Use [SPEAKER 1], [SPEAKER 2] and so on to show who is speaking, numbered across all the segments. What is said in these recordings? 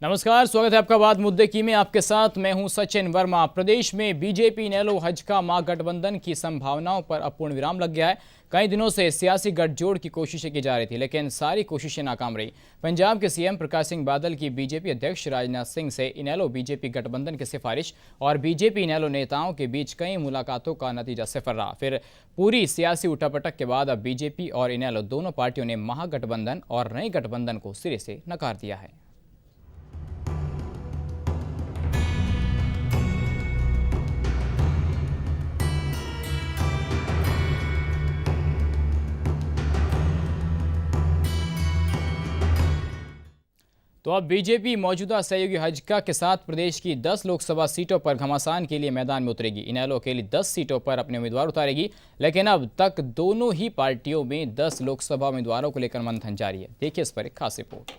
[SPEAKER 1] नमस्कार, स्वागत है आपका बात मुद्दे की में। आपके साथ मैं हूं सचिन वर्मा। प्रदेश में बीजेपी इनेलो हज का महागठबंधन की संभावनाओं पर अब पूर्ण विराम लग गया है। कई दिनों से सियासी गठजोड़ की कोशिशें की जा रही थी, लेकिन सारी कोशिशें नाकाम रही। पंजाब के सीएम प्रकाश सिंह बादल की बीजेपी अध्यक्ष राजनाथ सिंह से इनेलो बीजेपी गठबंधन की सिफारिश और बीजेपी इनेलो नेताओं के बीच कई मुलाकातों का नतीजा सिफर रहा। फिर पूरी सियासी उठापटक के बाद अब बीजेपी और इनेलो दोनों पार्टियों ने महागठबंधन और नए गठबंधन को सिरे से नकार दिया है। तो अब बीजेपी मौजूदा सहयोगी हजका के साथ प्रदेश की 10 लोकसभा सीटों पर घमासान के लिए मैदान में उतरेगी। इनेलो अकेली 10 सीटों पर अपने उम्मीदवार उतारेगी, लेकिन अब तक दोनों ही पार्टियों में 10 लोकसभा उम्मीदवारों को लेकर मंथन जारी है। देखिए इस पर एक खास रिपोर्ट।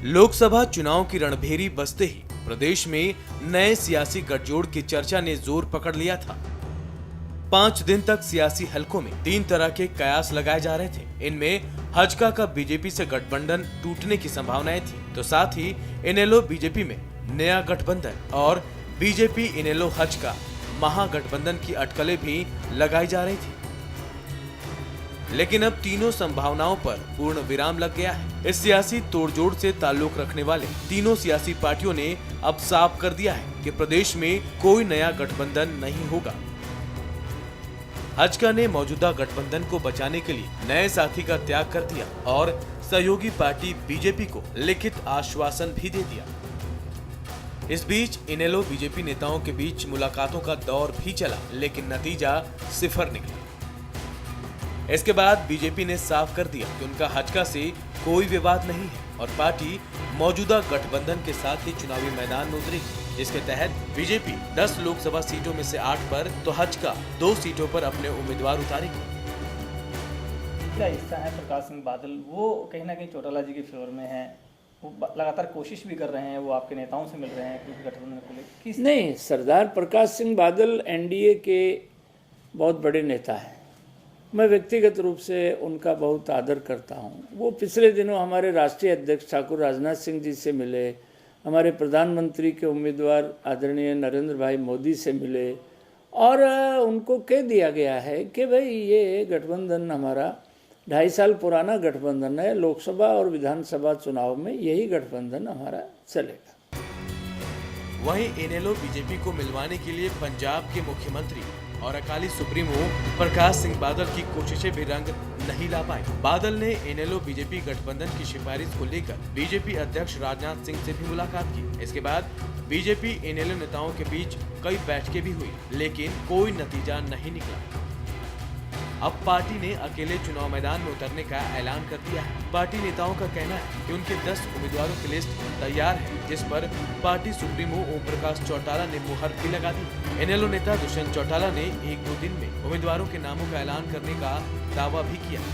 [SPEAKER 2] लोकसभा चुनाव की रणभेरी बजते ही प्रदेश में नए सियासी गठजोड़ की चर्चा ने जोर पकड़ लिया था। 5 दिन तक सियासी हलकों में 3 तरह के कयास लगाए जा रहे थे। इनमें हजका का बीजेपी से गठबंधन टूटने की संभावनाएं थी, तो साथ ही इनेलो बीजेपी में नया गठबंधन और बीजेपी इनेलो हजका महागठबंधन की अटकलें भी लगाई जा रही थी। लेकिन अब तीनों संभावनाओं पर पूर्ण विराम लग गया है। इस सियासी तोड़जोड़ से ताल्लुक रखने वाले तीनों सियासी पार्टियों ने अब साफ कर दिया है कि प्रदेश में कोई नया गठबंधन नहीं होगा। हजका ने मौजूदा गठबंधन को बचाने के लिए नए साथी का त्याग कर दिया और सहयोगी पार्टी बीजेपी को लिखित आश्वासन भी दे दिया। इस बीच इनेलो बीजेपी नेताओं के बीच मुलाकातों का दौर भी चला, लेकिन नतीजा सिफर निकला। इसके बाद बीजेपी ने साफ कर दिया कि उनका हजका से कोई विवाद नहीं है और पार्टी मौजूदा गठबंधन के साथ ही चुनावी मैदान में उतरेगी, जिसके तहत बीजेपी 10 लोकसभा सीटों में से 8 पर तो हजका 2 सीटों पर अपने उम्मीदवार उतारेगी।
[SPEAKER 3] हिस्सा है प्रकाश सिंह बादल, वो कहीं ना कहीं चौटाला जी के फेवर में है। वो लगातार कोशिश भी कर रहे हैं, वो आपके नेताओं से मिल रहे हैं क्योंकि गठबंधन को लेकर।
[SPEAKER 4] नहीं, सरदार प्रकाश सिंह बादल एनडीए के बहुत बड़े नेता हैं। मैं व्यक्तिगत रूप से उनका बहुत आदर करता हूं। वो पिछले दिनों हमारे राष्ट्रीय अध्यक्ष ठाकुर राजनाथ सिंह जी से मिले, हमारे प्रधानमंत्री के उम्मीदवार आदरणीय नरेंद्र भाई मोदी से मिले और उनको कह दिया गया है कि भाई ये गठबंधन हमारा 2.5 साल पुराना गठबंधन है। लोकसभा और विधानसभा चुनाव में यही गठबंधन हमारा चलेगा।
[SPEAKER 2] वहीं इनेलो बीजेपी को मिलवाने के लिए पंजाब के मुख्यमंत्री और अकाली सुप्रीमो प्रकाश सिंह बादल की कोशिशें भी रंग नहीं ला पाई। बादल ने इनेलो बीजेपी गठबंधन की सिफारिश को लेकर बीजेपी अध्यक्ष राजनाथ सिंह से भी मुलाकात की। इसके बाद बीजेपी इनेलो नेताओं के बीच कई बैठकें भी हुई, लेकिन कोई नतीजा नहीं निकला। अब पार्टी ने अकेले चुनाव मैदान में उतरने का ऐलान कर दिया है। पार्टी नेताओं का कहना है कि उनके 10 उम्मीदवारों की लिस्ट तैयार है, जिस पर पार्टी सुप्रीमो ओम प्रकाश चौटाला ने मुहर भी लगा दी। इनेलो नेता दुष्यंत चौटाला ने 1-2 दिन में उम्मीदवारों के नामों का ऐलान करने का दावा भी किया।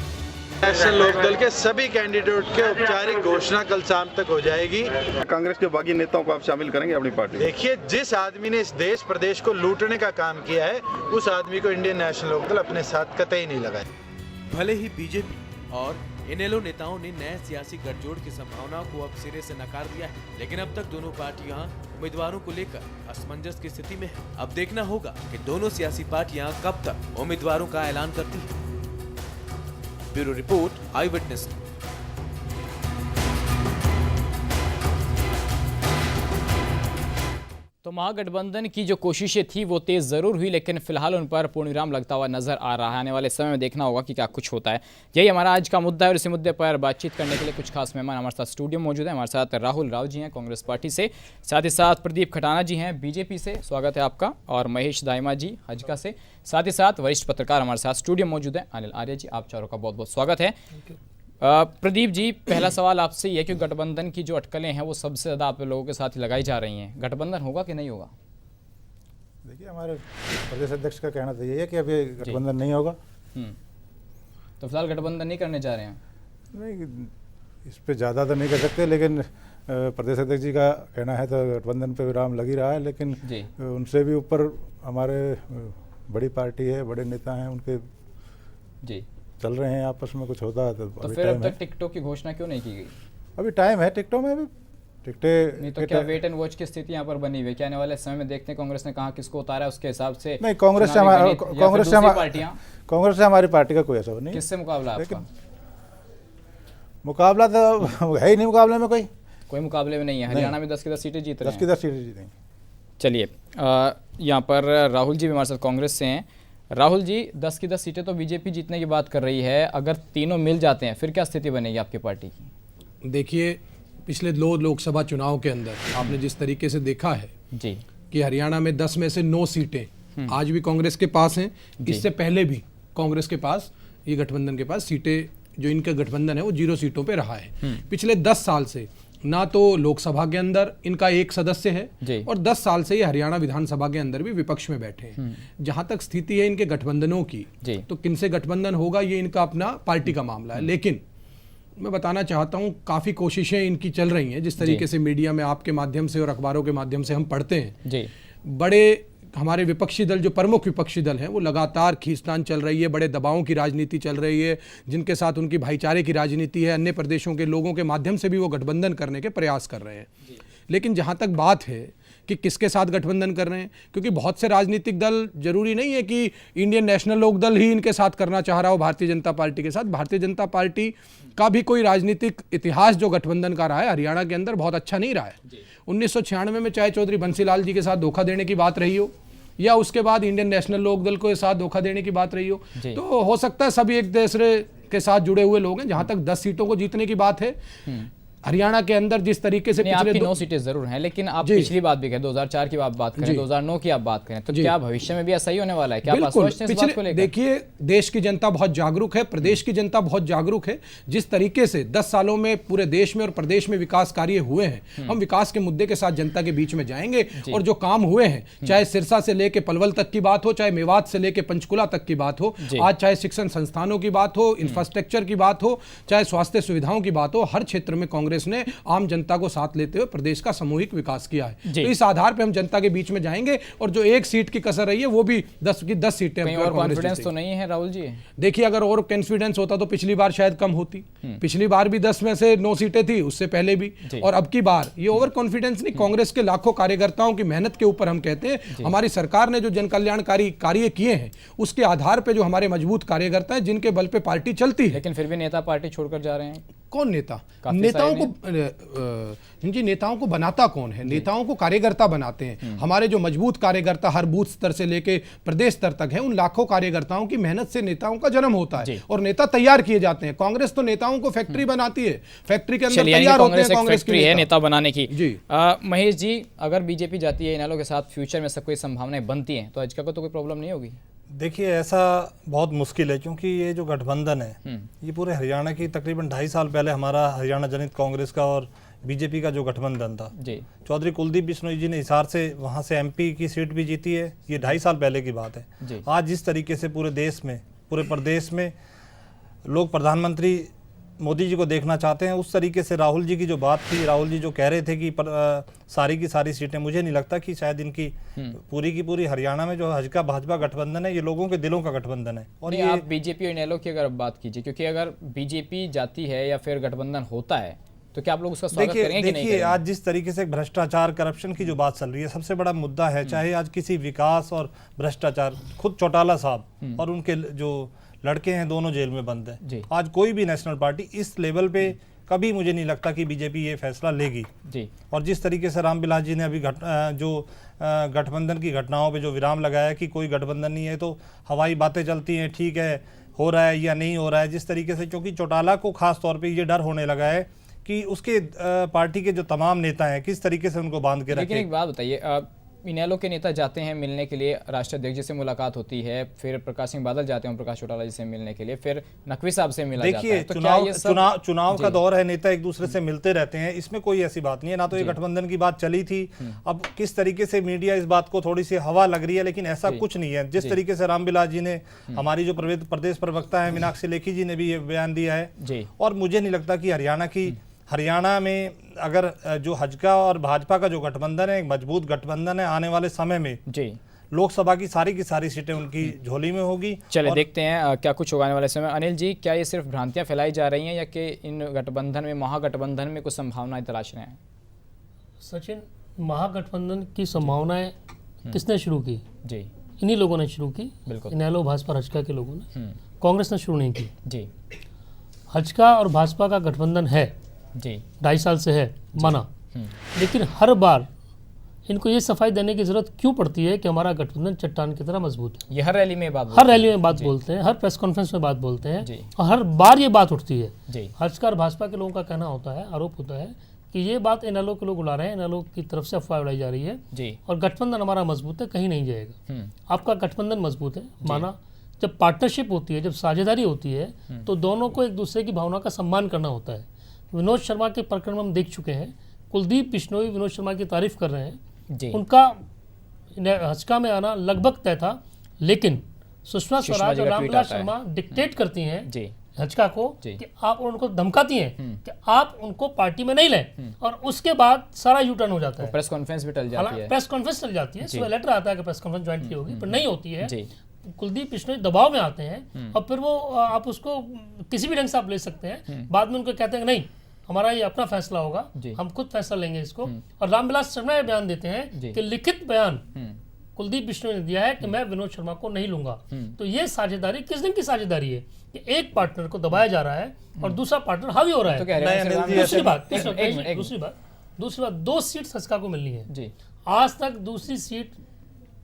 [SPEAKER 5] नेशनल लोकदल के सभी कैंडिडेट के औपचारिक घोषणा कल शाम तक हो जाएगी।
[SPEAKER 6] कांग्रेस के बागी नेताओं को आप शामिल करेंगे अपनी पार्टी?
[SPEAKER 5] देखिए, जिस आदमी ने इस देश प्रदेश को लूटने का काम किया है, उस आदमी को इंडियन नेशनल लोकदल अपने साथ कतई नहीं लगाए।
[SPEAKER 2] भले ही बीजेपी और इनेलो नेताओं ने नए सियासी गठजोड़ की संभावनाओं को अब सिरे से नकार दिया है, लेकिन अब तक दोनों पार्टियां उम्मीदवारों को लेकर असमंजस की स्थिति में है। अब देखना होगा कि दोनों सियासी पार्टियां कब तक उम्मीदवारों का ऐलान करती हैं। ब्यूरो रिपोर्ट, आई विटनेस।
[SPEAKER 1] तो महागठबंधन की जो कोशिशें थी वो तेज जरूर हुई, लेकिन फिलहाल उन पर पूर्ण विराम लगता हुआ नजर आ रहा है। आने वाले समय में देखना होगा कि क्या कुछ होता है। यही हमारा आज का मुद्दा है और इसी मुद्दे पर बातचीत करने के लिए कुछ खास मेहमान हमारे साथ स्टूडियो में मौजूद है। हमारे साथ राहुल राव जी हैं कांग्रेस पार्टी से, साथ ही साथ प्रदीप खटाना जी हैं बीजेपी से, स्वागत है आपका, और महेश दाइमा जी हजका से, साथ ही साथ वरिष्ठ पत्रकार हमारे साथ स्टूडियो मौजूद है अनिल आर्य जी। आप चारों का बहुत बहुत स्वागत है। प्रदीप जी, पहला सवाल आपसे ये है कि गठबंधन की जो अटकलें हैं वो सबसे ज़्यादा आप लोगों के साथ लगाई जा रही हैं। गठबंधन होगा कि नहीं होगा?
[SPEAKER 7] देखिए, हमारे प्रदेश अध्यक्ष का कहना तो यही है कि अभी गठबंधन नहीं होगा।
[SPEAKER 1] तो फिलहाल गठबंधन नहीं करने जा रहे हैं?
[SPEAKER 7] नहीं, इस पे ज़्यादा तो नहीं कर सकते, लेकिन प्रदेश अध्यक्ष जी का कहना है तो गठबंधन पे विराम लग ही रहा है। लेकिन उनसे भी ऊपर हमारे बड़ी पार्टी है, बड़े नेता हैं, उनके
[SPEAKER 1] जी
[SPEAKER 7] चल रहे हैं आपस में, कुछ होता है
[SPEAKER 1] तो
[SPEAKER 7] अभी
[SPEAKER 1] फिर
[SPEAKER 7] टाइम
[SPEAKER 1] अब
[SPEAKER 7] है।
[SPEAKER 1] तक टिकटॉक की घोषणा क्यों नहीं की गई?
[SPEAKER 7] अभी टाइम है टिकटों में, अभी टिकटें
[SPEAKER 1] नहीं तो क्या वेट एंड वॉच की स्थिति यहाँ पर बनी हुई है? क्या आने वाले समय में देखते हैं कांग्रेस ने कहा किसको उतारा है, उसके हिसाब से
[SPEAKER 7] नहीं, कांग्रेस से
[SPEAKER 1] चुनावी
[SPEAKER 7] हमारा
[SPEAKER 1] गणित या फिर दूसरी पार्टियां
[SPEAKER 7] कांग्रेस से हमारी पार्टी का कोई ऐसा नहीं है।
[SPEAKER 1] किससे मुकाबला है आपका?
[SPEAKER 7] मुकाबला तो है ही नहीं, मुकाबले में
[SPEAKER 1] कोई मुकाबले में नहीं है। हरियाणा में 10 की 10 सीटें जीत रहे
[SPEAKER 7] 10 की
[SPEAKER 1] हैं।
[SPEAKER 7] 10 सीटें जीतेंगे।
[SPEAKER 1] चलिए, यहाँ पर राहुल जी भी हमारे साथ कांग्रेस से हैं। राहुल जी, 10 की 10 सीटें तो बीजेपी जीतने की बात कर रही है, अगर तीनों मिल जाते हैं फिर क्या स्थिति बनेगी आपकी पार्टी की?
[SPEAKER 8] देखिए, पिछले 2 लोकसभा चुनाव के अंदर आपने जिस तरीके से देखा है
[SPEAKER 1] जी
[SPEAKER 8] कि हरियाणा में 10 में से 9 सीटें आज भी कांग्रेस के पास हैं। इससे पहले भी कांग्रेस के पास, ये गठबंधन के पास सीटें, जो इनका गठबंधन है वो 0 सीटों पे रहा है। पिछले 10 साल से ना तो लोकसभा के अंदर इनका एक सदस्य है और 10 साल से ये हरियाणा विधानसभा के अंदर भी विपक्ष में बैठे हैं। जहां तक स्थिति है इनके गठबंधनों की, तो किनसे गठबंधन होगा ये इनका अपना पार्टी का मामला है। लेकिन मैं बताना चाहता हूं, काफ़ी कोशिशें इनकी चल रही हैं, जिस तरीके से मीडिया में आपके माध्यम से और अखबारों के माध्यम से हम पढ़ते हैं। बड़े हमारे विपक्षी दल, जो प्रमुख विपक्षी दल हैं, वो लगातार खींचतान चल रही है, बड़े दबावों की राजनीति चल रही है, जिनके साथ उनकी भाईचारे की राजनीति है। अन्य प्रदेशों के लोगों के माध्यम से भी वो गठबंधन करने के प्रयास कर रहे हैं। लेकिन जहाँ तक बात है कि किसके साथ गठबंधन कर रहे हैं, क्योंकि बहुत से राजनीतिक दल, जरूरी नहीं है कि इंडियन नेशनल लोक दल ही इनके साथ करना चाह रहा हो भारतीय जनता पार्टी के साथ। भारतीय जनता पार्टी का भी कोई राजनीतिक इतिहास जो गठबंधन का रहा है हरियाणा के अंदर बहुत अच्छा नहीं रहा है। 1996 में चाहे चौधरी बंसीलाल जी के साथ धोखा देने की बात रही हो, या उसके बाद इंडियन नेशनल लोक दल को साथ धोखा देने की बात रही हो, तो हो सकता है सभी एक दूसरे के साथ जुड़े हुए लोग हैं। जहां तक 10 सीटों को जीतने की बात है हरियाणा के अंदर, जिस तरीके से पिछले
[SPEAKER 1] 9 सीटें जरूर हैं, लेकिन आप पिछली बात भी करें, 2004 की बात करें, 2009 की आप बात करें, तो क्या भविष्य में भी ऐसा ही होने वाला है? क्या आप स्पष्ट हैं इस बात को लेकर?
[SPEAKER 8] देखिए, देश की जनता बहुत जागरूक है, प्रदेश की जनता बहुत जागरूक है। जिस तरीके से 10 सालों में पूरे देश में और प्रदेश में विकास कार्य हुए हैं, हम विकास के मुद्दे के साथ जनता के बीच में जाएंगे। और जो काम हुए हैं, चाहे सिरसा से लेके पलवल तक की बात हो, चाहे मेवात से लेके पंचकुला तक की बात हो, आज चाहे शिक्षण संस्थानों की बात हो, इंफ्रास्ट्रक्चर की बात हो, चाहे स्वास्थ्य सुविधाओं की बात हो, हर क्षेत्र में कांग्रेस ने आम जनता को साथ लेते हुए प्रदेश का सामूहिक विकास किया है। तो इस आधार पे हम जनता के बीच में जाएंगे, और जो एक सीट की कसर रही है वो भी 10 की 10 सीटें।
[SPEAKER 1] और कॉन्फिडेंस तो नहीं है राहुल जी?
[SPEAKER 8] देखिए, अगर और कॉन्फिडेंस होता तो पिछली बार शायद कम होती। पिछली बार भी 10 में से 9 सीटें थी, उससे पहले भी, और अब की बार ये ओवर कॉन्फिडेंस नहीं, कांग्रेस के लाखों कार्यकर्ताओं की मेहनत के ऊपर हम कहते हैं। हमारी सरकार ने जो जन कल्याणकारी कार्य किए हैं, उसके आधार पर जो हमारे मजबूत कार्यकर्ता हैं, जिनके बल पे पार्टी चलती है।
[SPEAKER 1] लेकिन फिर भी नेता पार्टी छोड़कर जा रहे हैं।
[SPEAKER 8] कौन नेता? नेताओं को जी, नेताओं को बनाता कौन है? नेताओं को कार्यकर्ता बनाते हैं। हमारे जो मजबूत कार्यकर्ता हर बूथ स्तर से लेके प्रदेश स्तर तक है, उन लाखों कार्यकर्ताओं की मेहनत से नेताओं का जन्म होता है और नेता तैयार किए जाते हैं। कांग्रेस तो नेताओं को फैक्ट्री बनाती है, फैक्ट्री के अंदर तैयार होते हैं कांग्रेस की
[SPEAKER 1] है नेता बनाने की। जी महेश जी, अगर बीजेपी जाती है इनेलो के साथ, फ्यूचर में सब कोई संभावनाएं बनती हैं, तो आज का तो कोई प्रॉब्लम नहीं होगी?
[SPEAKER 9] देखिए, ऐसा बहुत मुश्किल है, क्योंकि ये जो गठबंधन है ये पूरे हरियाणा की, तकरीबन 2.5 साल पहले हमारा हरियाणा जनहित कांग्रेस का और बीजेपी का जो गठबंधन था, चौधरी कुलदीप बिश्नोई जी ने हिसार से, वहाँ से एमपी की सीट भी जीती है। ये 2.5 साल पहले की बात है। आज जिस तरीके से पूरे देश में, पूरे प्रदेश में लोग प्रधानमंत्री मोदी जी को देखना चाहते हैं, उस तरीके से राहुल जी की जो बात थी, राहुल जी जो कह रहे थे कि सारी की सारी सीटें, मुझे नहीं लगता कि शायद इनकी पूरी की पूरी हरियाणा में जो हजका भाजपा गठबंधन है, ये लोगों के दिलों का गठबंधन है। और ये
[SPEAKER 1] आप बीजेपी और इनेलो की अगर बात कीजिए, क्योंकि अगर बीजेपी जाती है या फिर गठबंधन होता है, तो क्या आप लोग उसका स्वागत करेंगे कि नहीं?
[SPEAKER 9] देखिए, आज जिस तरीके से भ्रष्टाचार, करप्शन की जो बात चल रही है, सबसे बड़ा मुद्दा है। चाहे आज किसी विकास और भ्रष्टाचार, खुद चौटाला साहब और उनके जो लड़के हैं, दोनों जेल में बंद हैं। आज कोई भी नेशनल पार्टी इस लेवल पे कभी, मुझे नहीं लगता कि बीजेपी ये फैसला लेगी। और जिस तरीके से रामविलास जी ने अभी गठबंधन की घटनाओं पे जो विराम लगाया कि कोई गठबंधन नहीं है, तो हवाई बातें चलती हैं, ठीक है हो रहा है या नहीं हो रहा है, जिस तरीके से, क्योंकि चौटाला को खास तौर पे ये डर होने लगा है कि उसके पार्टी के जो तमाम नेता हैं, किस तरीके से उनको बांध के रखें।
[SPEAKER 1] लेकिन एक बात बताइए, इनेलो के नेता जाते हैं मिलने के लिए, राष्ट्रीय अध्यक्ष जी से मुलाकात होती है, फिर प्रकाश सिंह बादल जाते हैं प्रकाश चौटाला जी से मिलने के लिए, फिर नकवी साहब से मिला जाता है। तो
[SPEAKER 9] चुनाव का दौर है, नेता एक दूसरे से मिलते रहते हैं, इसमें कोई ऐसी बात नहीं है। ना तो ये गठबंधन की बात चली थी, अब किस तरीके से मीडिया इस बात को थोड़ी सी हवा लग रही है, लेकिन ऐसा कुछ नहीं है। जिस तरीके से रामविलास जी ने, हमारी जो प्रदेश प्रवक्ता है मीनाक्षी लेखी जी ने भी ये बयान दिया है, और मुझे नहीं लगता कि हरियाणा में अगर जो हजका और भाजपा का जो गठबंधन है, एक मजबूत गठबंधन है, आने वाले समय में लोकसभा की सारी सीटें उनकी झोली में होगी।
[SPEAKER 1] चले देखते हैं क्या कुछ होगा आने वाले समय। अनिल जी, क्या ये सिर्फ भ्रांतियां फैलाई जा रही हैं या कि इन गठबंधन में, महागठबंधन में कुछ संभावनाएं तलाश रहे हैं?
[SPEAKER 10] सचिन, महागठबंधन की संभावनाएं किसने शुरू की?
[SPEAKER 1] जी,
[SPEAKER 10] इन्हीं लोगों ने शुरू की।
[SPEAKER 1] बिल्कुल।
[SPEAKER 10] इनेलो, भाजपा, हजका के लोगों ने। कांग्रेस ने शुरू नहीं की।
[SPEAKER 1] जी
[SPEAKER 10] हजका और भाजपा का गठबंधन है
[SPEAKER 1] जी,
[SPEAKER 10] 2.5 साल से है, माना। लेकिन हर बार इनको ये सफाई देने की जरूरत क्यों पड़ती है कि हमारा गठबंधन चट्टान की तरह मजबूत है?
[SPEAKER 1] ये हर रैली में बात
[SPEAKER 10] हर रैली में बात बोलते हैं, हर प्रेस कॉन्फ्रेंस में बात बोलते
[SPEAKER 1] जी।
[SPEAKER 10] हैं, और हर बार ये बात उठती है।
[SPEAKER 1] जी,
[SPEAKER 10] हजका और भाजपा के लोगों का कहना होता है, आरोप होता है कि ये बात इनेलो के लोग उड़ा रहे हैं, इनेलो की तरफ से अफवाह उड़ाई जा रही है
[SPEAKER 1] जी,
[SPEAKER 10] और गठबंधन हमारा मजबूत है, कहीं नहीं जाएगा। आपका गठबंधन मजबूत है, माना। जब पार्टनरशिप होती है, जब साझेदारी होती है, तो दोनों को एक दूसरे की भावना का सम्मान करना होता है। विनोद शर्मा के प्रकरण में हम देख चुके हैं, कुलदीप बिश्नोई विनोद शर्मा की तारीफ कर रहे हैं,
[SPEAKER 1] जी।
[SPEAKER 10] उनका हजका में आना लगभग तय था, लेकिन सुषमा स्वराज और रामविलास शर्मा डिक्टेट करती हैं
[SPEAKER 1] जी,
[SPEAKER 10] हजका को कि आप उनको धमकाती हैं कि आप उनको पार्टी में नहीं लें, और उसके बाद सारा यू टर्न हो जाता है।
[SPEAKER 1] प्रेस कॉन्फ्रेंस भी टल जाती है।
[SPEAKER 10] प्रेस कॉन्फ्रेंस चल जाती है, सुबह लेटर आता है कि प्रेस कॉन्फ्रेंस ज्वाइन की होगी, पर नहीं होती है।
[SPEAKER 1] जी,
[SPEAKER 10] कुलदीप बिश्नोई दबाव में आते हैं और फिर वो आप उसको किसी भी ढंग से आप ले सकते हैं। बाद में उनको कहते हैं कि नहीं, हमारा ये अपना फैसला होगा, हम खुद फैसला लेंगे इसको। और रामविलास शर्मा ये बयान देते हैं कि लिखित बयान कुलदीप बिश्नोई ने दिया है कि मैं विनोद शर्मा को नहीं लूंगा। तो ये साझेदारी किस दिन की साझेदारी है कि एक पार्टनर को दबाया जा रहा है और दूसरा पार्टनर हावी हो रहा है।
[SPEAKER 1] तो कह रहे हैं
[SPEAKER 10] दूसरी बात 2 सीट हजका को मिलनी है
[SPEAKER 1] जी।
[SPEAKER 10] आज तक दूसरी सीट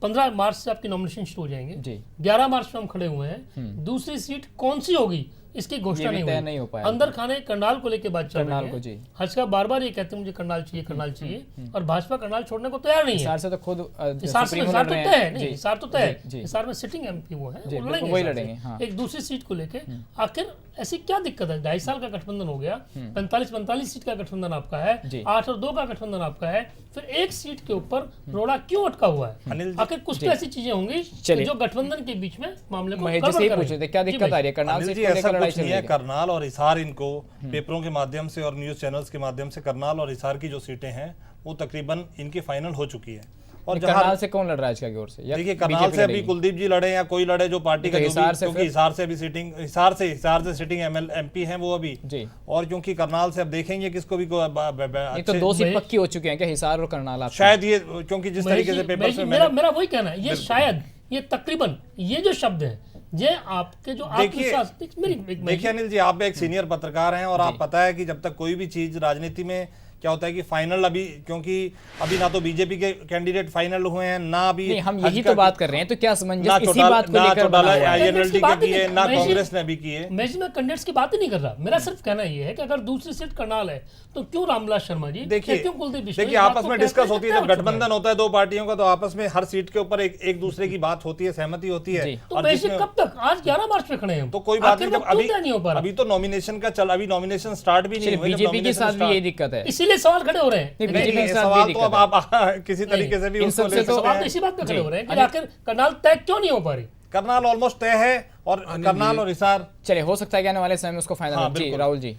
[SPEAKER 10] 15 मार्च से आपकी नॉमिनेशन शुरू हो जाएंगे
[SPEAKER 1] जी।
[SPEAKER 10] 11 मार्च में हम खड़े हुए हैं। दूसरी सीट कौन सी होगी इसकी घोषणा
[SPEAKER 1] नहीं हो पाया।
[SPEAKER 10] अंदर खाने करनाल को लेकर बात चल रही है।
[SPEAKER 1] जी।
[SPEAKER 10] हजका बार बार ये कहते हैं मुझे करनाल चाहिए, करनाल चाहिए, और भाजपा करनाल छोड़ने को तैयार नहीं है।
[SPEAKER 1] हिसार से तो खुद
[SPEAKER 10] हिसार तो तय है, नहीं हिसार तो तय है। हिसार में सिटिंग एमपी वो है,
[SPEAKER 1] वही लड़ेंगे। हाँ।
[SPEAKER 10] एक दूसरी सीट को लेके आखिर ऐसी क्या दिक्कत है? 2.5 साल का गठबंधन हो गया, 45 सीट का गठबंधन आपका है, 8 और 2 का गठबंधन आपका है, फिर एक सीट के ऊपर रोड़ा क्यों अटका हुआ है? आखिर कुछ तो ऐसी चीजें होंगी जो गठबंधन के बीच में मामले को
[SPEAKER 1] महेश जी से पूछ रहे थे, क्या दिक्कत आ रही है? करनाल सीट को लेकर लड़ाई चल रही है।
[SPEAKER 9] करनाल और हिसार, इनको पेपरों के माध्यम से और न्यूज चैनल्स के माध्यम से करनाल और हिसार की जो सीटें हैं वो तकरीबन इनकी फाइनल हो चुकी है। और
[SPEAKER 1] करनाल से कौन लड़ रहा है इसका की ओर से?
[SPEAKER 9] देखिए, करनाल से अभी कुलदीप जी लड़े या कोई लड़े जो पार्टी का, क्योंकि हिसार से अभी सिटिंग, हिसार से सिटिंग एमपी हैं वो अभी जी। और क्योंकि करनाल से अब देखेंगे किसको भी
[SPEAKER 1] ये तो 2 सीट पक्की हो चुके हैं क्या, हिसार और करनाल?
[SPEAKER 9] शायद ये, क्योंकि जिस तरीके से पेपर में
[SPEAKER 10] मेरा वही कहना है, ये शायद, ये तकरीबन, ये जो शब्द है, ये आपके जो
[SPEAKER 9] देखिए अनिल जी, आप एक सीनियर पत्रकार हैं और आप पता है कि जब तक कोई भी चीज राजनीति में क्या होता है कि फाइनल अभी, क्योंकि अभी ना तो बीजेपी के कैंडिडेट फाइनल हुए हैं, ना अभी
[SPEAKER 1] हम यही तो बात कर रहे हैं, तो क्या समंजस इसी बात को लेकर
[SPEAKER 9] आईएनएलडी के किए, ना कांग्रेस ने भी किए।
[SPEAKER 10] मैं कैंडिडेट्स की बात ही नहीं कर रहा, मेरा सिर्फ कहना ये है कि अगर दूसरी सीट करनाल है तो क्यों रामविलास शर्मा जी,
[SPEAKER 9] देखिए आपस में डिस्कस होती है, जब गठबंधन होता है 2 पार्टियों का, तो आपस में हर सीट के ऊपर एक दूसरे की बात होती है, सहमति होती है।
[SPEAKER 10] कब तक? आज 11 मार्च में खड़े हैं,
[SPEAKER 9] तो कोई बात नहीं, अभी तो नॉमिनेशन का अभी नॉमिनेशन स्टार्ट भी नहीं हुआ।
[SPEAKER 1] बीजेपी के साथ भी यही दिक्कत है,
[SPEAKER 10] इसीलिए सवाल खड़े हो रहे हैं।
[SPEAKER 9] सवाल तो अब आप किसी तरीके से भी उसको ले सकते हैं।
[SPEAKER 10] इसी बात पे खड़े हो रहे हैं कि आखिर करनाल तय क्यों नहीं हो पा रही?
[SPEAKER 9] करनाल ऑलमोस्ट तय है, और करनाल और हिसार,
[SPEAKER 1] चले हो सकता है कि आने वाले समय में उसको फाइनल। जी राहुल जी,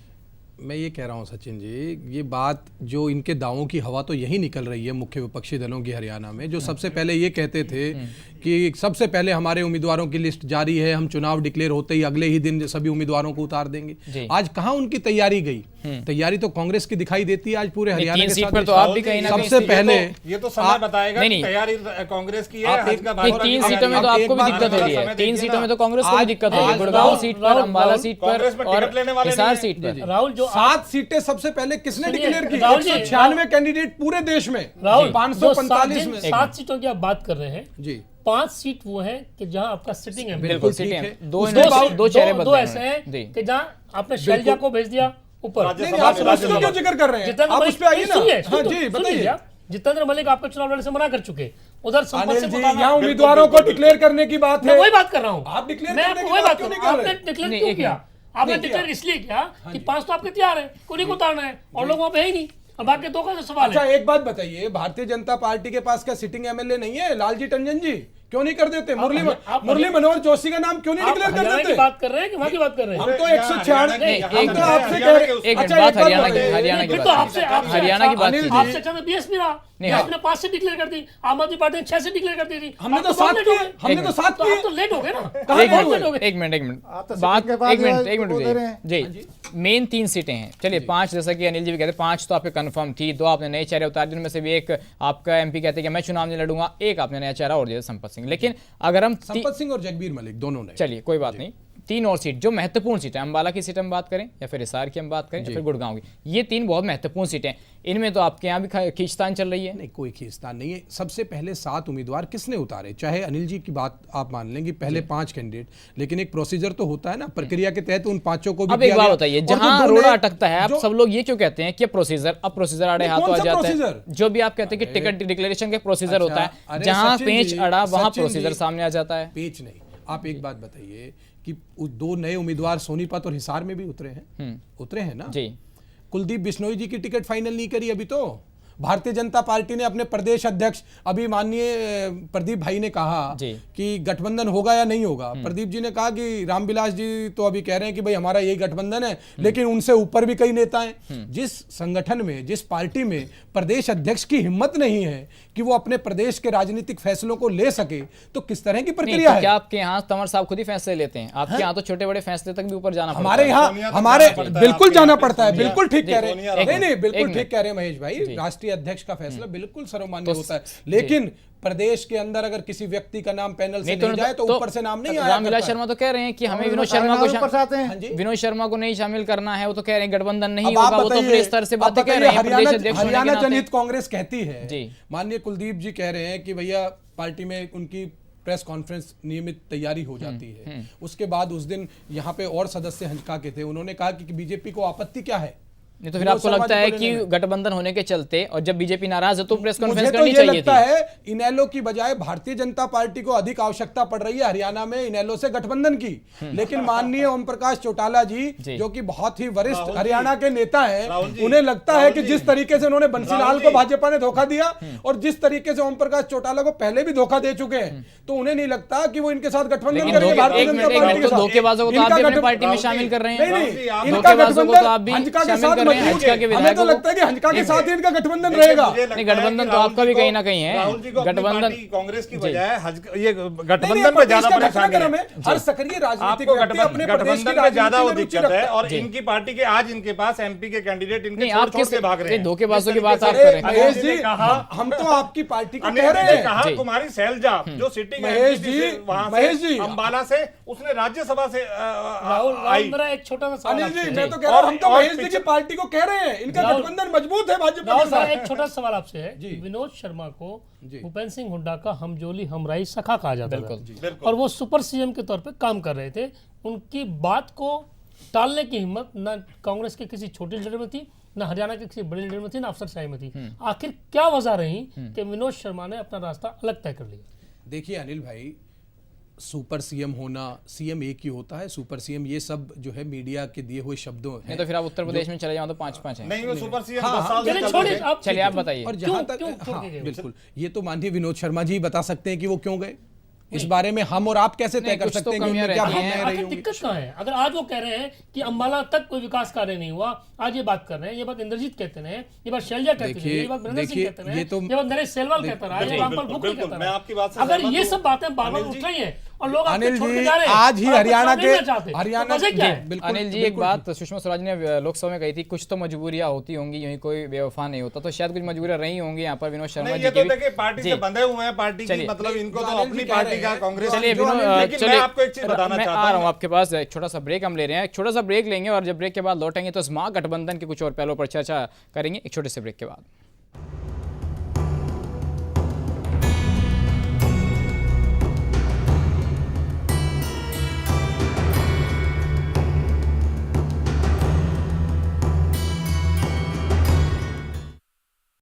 [SPEAKER 8] मैं ये कह रहा हूँ सचिन जी, ये बात जो इनके दावों की हवा तो यही निकल रही है मुख्य विपक्षी दलों की हरियाणा में, जो सबसे पहले ये कहते थे कि सबसे पहले हमारे उम्मीदवारों की लिस्ट जारी है, हम चुनाव डिक्लेयर होते ही अगले ही दिन सभी उम्मीदवारों को उतार देंगे। आज कहाँ उनकी तैयारी गई? तैयारी तो कांग्रेस की दिखाई देती है आज पूरे हरियाणा के साथ।
[SPEAKER 1] तो आप भी कहीं
[SPEAKER 8] सबसे पहले
[SPEAKER 9] ये तो समय बताएगा, तैयारी कांग्रेस की है।
[SPEAKER 1] 3 सीटों में तो आपको भी दिक्कत हो रही है, 3 सीटों में तो कांग्रेस को भी दिक्कत हो रही है, गुड़गांव सीट पर, अंबाला सीट पर और हिसार सीट पर।
[SPEAKER 10] राहुल, जो
[SPEAKER 8] 7 सीटें सबसे पहले किसने डिक्लेयर की? 196 कैंडिडेट पूरे देश में, 545 में
[SPEAKER 10] 7 सीटों की आप बात कर रहे हैं
[SPEAKER 8] जी।
[SPEAKER 10] 5 सीट वो है कि जहां आपका सिटिंग है,
[SPEAKER 1] बिल्कुल ठीक है, दो
[SPEAKER 10] ऐसे हैं कि जहां आपने शैलजा को भेज दिया ऊपर।
[SPEAKER 8] आप क्यों जिक्र कर रहे हैं? आप उस पे आइए ना। हाँ जी, बताइए।
[SPEAKER 10] जितेंद्र मलिक आपका चुनाव लड़ने से मना कर चुके, उधर
[SPEAKER 8] यहाँ उम्मीदवारों को डिक्लेयर करने की बात है,
[SPEAKER 10] वही बात कर रहा हूँ।
[SPEAKER 8] आप डिक्लेयर
[SPEAKER 10] आपने डिक्लेयर क्यों किया? आपने डिक्लेयर इसलिए किया कि 5 तो आपके तैयार है, कोई को उतारना है, और लोग वहां पे है ही नहीं। अब बाकी 2 का सवाल है।
[SPEAKER 8] अच्छा, एक बात बताइए, भारतीय जनता पार्टी के पास क्या सिटिंग एमएलए नहीं है? लालजी टंडन जी क्यों नहीं कर देते? मुरली मनोहर जोशी का नाम क्यों नहीं डिक्लेयर कर देते?
[SPEAKER 10] बात कर रहे हैं कि वहाँ की बात कर रहे हैं?
[SPEAKER 8] हम तो 196 हम तो आपसे कह रहे हैं।
[SPEAKER 1] एक बात हरियाणा की बात,
[SPEAKER 10] आपसे बीएसपी रहा,
[SPEAKER 1] नहीं,
[SPEAKER 10] आपने 5 से डिक्लेयर कर दी, आम आदमी पार्टी ने 6 से डिक्लेयर कर दी थी।
[SPEAKER 8] हमने
[SPEAKER 10] आप
[SPEAKER 8] तो
[SPEAKER 10] बहुत
[SPEAKER 8] 7
[SPEAKER 10] लेट
[SPEAKER 8] किए,
[SPEAKER 10] हो गए।
[SPEAKER 8] हमने तो 7 किए।
[SPEAKER 10] आप तो लेट हो गए ना।
[SPEAKER 1] एक मिनट बात, एक मिनट जी, मेन 3 सीटें हैं, चलिए 5, जैसा कि अनिल जी भी कहते हैं 5 तो आपके कंफर्म थी, 2 आपने नए चेहरे उतार दिए, उनमें से भी एक आपका एमपी कहते हैं कि मैं चुनाव नहीं लड़ूंगा, एक आपने नया चेहरा और दिया संपत सिंह। लेकिन अगर हम
[SPEAKER 8] संपत सिंह और जगबीर मलिक दोनों ने,
[SPEAKER 1] चलिए कोई बात नहीं, 3 और सीट जो महत्वपूर्ण सीट है, अम्बाला की सीट हम बात करें या फिर हिसार की हम बात करें या फिर गुड़गांव की, ये 3 बहुत महत्वपूर्ण सीटें, इनमें तो आपके यहाँ भी खींचतान चल रही है।
[SPEAKER 8] नहीं, कोई खींचतान नहीं है। सबसे पहले 7 उम्मीदवार किसने उतारे, चाहे अनिल जी की बात आप मान लें कि पहले 5 कैंडिडेट, लेकिन एक प्रोसीजर तो होता है ना, प्रक्रिया के तहत उन 5 को भी।
[SPEAKER 1] अब एक बात बताइए, जहां रोड़ा अटकता है, आप सब लोग ये क्यों कहते हैं कि प्रोसीजर आड़े हाथों आ जाता है? जो भी आप कहते हैं कि टिकट डिक्लेरेशन का प्रोसीजर होता है, जहां पेच अड़ा वहां प्रोसीजर सामने आ जाता है।
[SPEAKER 8] पेच नहीं, आप एक बात बताइए कि 2 नए उम्मीदवार सोनीपत और हिसार में भी उतरे हैं ना
[SPEAKER 1] जी।
[SPEAKER 8] कुलदीप बिश्नोई जी की टिकट फाइनल नहीं करी अभी तो। भारतीय जनता पार्टी ने अपने प्रदेश अध्यक्ष, अभी माननीय प्रदीप भाई ने कहा कि गठबंधन होगा या नहीं होगा। प्रदीप जी ने कहा कि रामविलास जी तो अभी कह रहे हैं कि भाई हमारा यही गठबंधन है, लेकिन उनसे ऊपर भी कई नेता हैं। जिस संगठन में, जिस पार्टी में प्रदेश अध्यक्ष की हिम्मत नहीं है कि वो अपने प्रदेश के राजनीतिक फैसलों को ले सके, तो किस तरह की प्रक्रिया है?
[SPEAKER 1] क्या आपके यहाँ तंवर साहब खुद ही फैसले लेते हैं? आपके यहाँ तो छोटे बड़े फैसले तक भी ऊपर जाना पड़ता है।
[SPEAKER 8] हमारे यहाँ हमारे बिल्कुल जाना पड़ता है, बिल्कुल ठीक कह रहे हैं, नहीं बिल्कुल ठीक कह रहे हैं महेश भाई, राष्ट्रीय अध्यक्ष का फैसला बिल्कुल सर्वमान्य होता है, लेकिन प्रदेश के अंदर अगर किसी व्यक्ति का नाम पैनल से नहीं जाए तो ऊपर से नाम नहीं आया।
[SPEAKER 1] रामविलास शर्मा तो कह रहे हैं कि हमें विनोद शर्मा को नहीं शामिल करना है, वो तो कह रहे हैं गठबंधन नहीं होगा, वो तो अपने स्तर से बातें कह रहे हैं।
[SPEAKER 8] हरियाणा जनहित कांग्रेस कहती है, माननीय कुलदीप जी कह रहे हैं कि भैया पार्टी में उनकी प्रेस कॉन्फ्रेंस नियमित तैयारी हो जाती है। उसके बाद उस दिन यहाँ पे और सदस्य हंचका के थे, उन्होंने कहा कि बीजेपी को आपत्ति क्या है।
[SPEAKER 1] नहीं तो फिर आपको लगता है कि गठबंधन होने के चलते और जब बीजेपी नाराज है तो प्रेस कॉन्फ्रेंस
[SPEAKER 8] तो
[SPEAKER 1] करनी चाहिए
[SPEAKER 8] लगता है इनेलो की बजाय भारतीय जनता पार्टी को अधिक आवश्यकता पड़ रही है हरियाणा में इनेलो से गठबंधन की। लेकिन माननीय ओम प्रकाश चौटाला जी जो कि बहुत ही वरिष्ठ हरियाणा के नेता हैं, उन्हें लगता है कि जिस तरीके से उन्होंने बंसीलाल को भाजपा ने धोखा दिया और जिस तरीके से ओम प्रकाश चौटाला को पहले भी धोखा दे चुके हैं, तो उन्हें नहीं लगता कि वो इनके साथ गठबंधन करेंगे भारतीय जनता पार्टी के साथ।
[SPEAKER 1] धोखेबाजों को तो आप भी अपनी पार्टी में शामिल कर रहे हैं, धोखेबाजों को तो आप भी शामिल कर रहे हैं। हंचका के विधायक
[SPEAKER 8] तो लगता है कि हंचका के साथ ही इनका गठबंधन रहेगा।
[SPEAKER 1] नहीं, गठबंधन तो आपका भी कहीं ना कहीं है।
[SPEAKER 9] गठबंधन कांग्रेस की बजाय ये गठबंधन में ज्यादा परेशान है।
[SPEAKER 8] हर सक्रिय राजनीतिक
[SPEAKER 9] व्यक्ति अपने गठबंधन में ज्यादा वो दिक्कत है और इनकी पार्टी के आज इनके पास एमपी के कैंडिडेट इनके छोड़ के भाग रहे हैं।
[SPEAKER 1] धोखेबाजों की बात आप कर रहे हैं।
[SPEAKER 8] महेश जी, हम तो आपकी पार्टी को कह रहे हैं।
[SPEAKER 9] कहा कुमारी सैलजा जो सिटिंग
[SPEAKER 8] महेश जी
[SPEAKER 9] अंबाला से, उसने राज्यसभा से
[SPEAKER 10] राहुल मेरा एक छोटा सा
[SPEAKER 8] अनिल जी, मैं तो कह रहा हूं, हम तो महेश जी की पार्टी को कह रहे हैं, इनका गठबंधन मजबूत है भाजपा के साथ।
[SPEAKER 10] एक छोटा सवाल आपसे है, विनोद शर्मा को भूपेंद्र सिंह हुड्डा का हमजोली हमराई सखा कहा जाता है और वो सुपर सीएम के तौर पे काम कर रहे थे। उनकी बात को टालने की हिम्मत ना कांग्रेस के किसी छोटे लीडर में थी, ना हरियाणा के किसी बड़े लीडर में थी, ना अफसरशाही में थी। आखिर क्या वजह रही कि विनोद शर्मा ने अपना रास्ता अलग तय कर लिया?
[SPEAKER 8] देखिए अनिल भाई, सुपर सीएम होना, सीएम एक ही होता है, सुपर सीएम ये सब जो है मीडिया के दिए हुए शब्दों हैं।
[SPEAKER 1] नहीं तो फिर आप उत्तर प्रदेश में चले जाओ तो 5-5 है।
[SPEAKER 9] नहीं, वो सुपर सीएम 10 साल से
[SPEAKER 1] चलिए आप बताइए।
[SPEAKER 8] और जहां तक बिल्कुल, ये तो माननीय विनोद शर्मा जी बता सकते हैं कि वो क्यों गए। इस बारे में हम और आप कैसे तय कर सकते हैं कि उनमें क्या भावनाएं रही होंगी?
[SPEAKER 10] दिक्कत कहाँ है? अगर आज वो कह रहे हैं कि अंबाला तक कोई विकास कार्य नहीं हुआ, आज ये बात कर रहे हैं, ये बात इंद्रजीत कहते रहे, ये बात शैलजा कहते रहे, ये बात वीरेंद्र सिंह कहते रहे, ये बात नरेश सेलवाल कहता रहा, ये रामपाल भुक्कड़ कहता रहा। अगर ये सब बातें बार-बार उठ रही हैं और लोग
[SPEAKER 8] अनिल जी आज ही हरियाणा के
[SPEAKER 1] अनिल जी एक बात सुषमा स्वराज ने लोकसभा में कही थी, कुछ तो मजबूरियां होती होंगी, यही कोई बेवफा नहीं होता, तो शायद कुछ मजबूरियां रही होंगी यहाँ पर विनोद शर्मा जी की भी।
[SPEAKER 9] पार्टी से बंधे हुए हैं, पार्टी की मतलब इनको तो अपनी पार्टी का कांग्रेस।
[SPEAKER 1] चलिए
[SPEAKER 9] मैं आपको एक चीज बताना चाहता हूं,
[SPEAKER 1] मैं आ रहा हूं आपके पास, एक छोटा सा ब्रेक हम ले रहे हैं, एक छोटा सा ब्रेक लेंगे और जब ब्रेक के बाद लौटेंगे तो इस महागठबंधन के कुछ और पहलुओं पर चर्चा करेंगे, एक छोटे से ब्रेक के बाद।